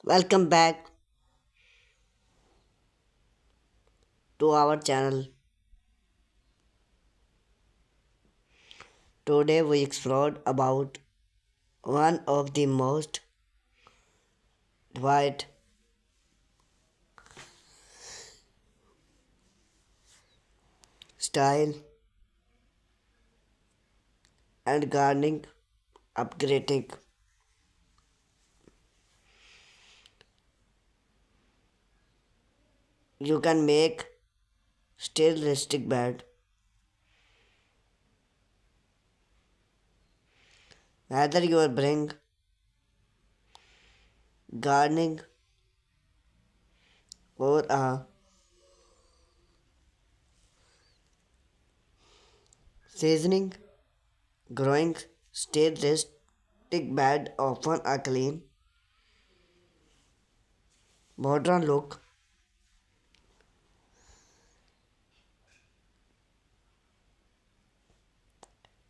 Welcome back to our channel. Today we explored about one of the most wide style and gardening upgrading. You can make still rustic bed, whether you are bring gardening or a seasoning, growing still rustic bed often a clean, modern look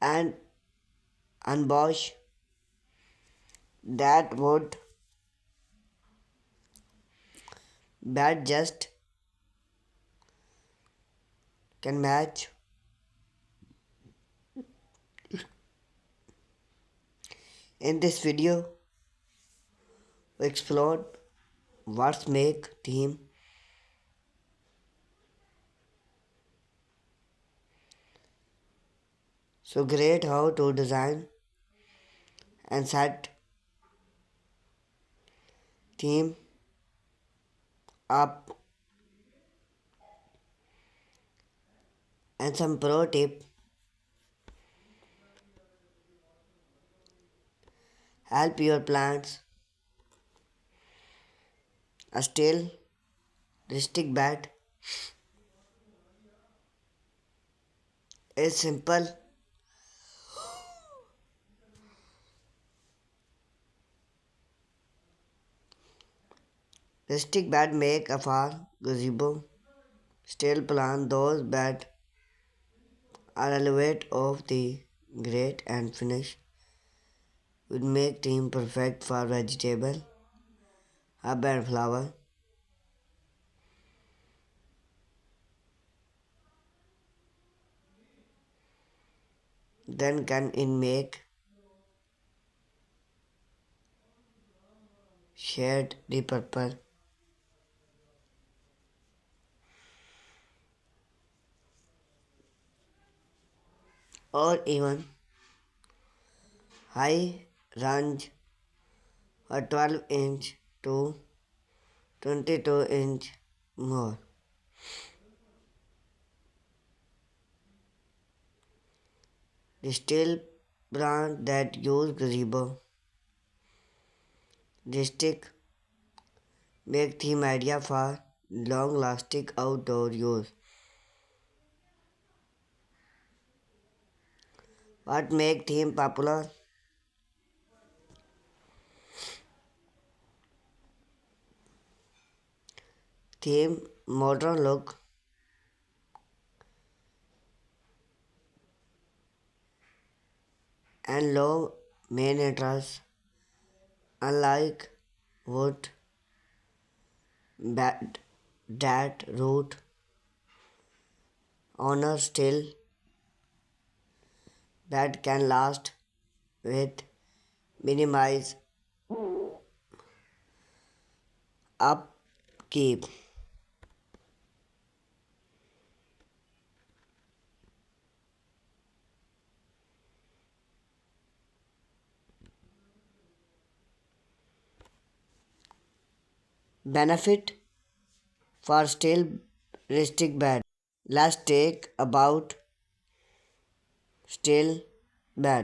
and unbosh that would bed just can match. In this video, we explored what's make theme so great, how to design and set theme up, and some pro tip help your plants a still rustic bed is simple. Rustic bed make a far gazebo. Still plant those bed are elevate of the great and finish would make theme perfect for vegetable, herb and flower. Then can in make shade the purple or even high range or 12-inch to 22-inch more. The steel brand that use gazebo stick make theme idea for long lasting outdoor use. What make theme popular? Theme modern look and low maintenance, unlike wood bed that root owner still that can last with minimize upkeep. Benefit for still rustic bed. Let's take about still bed.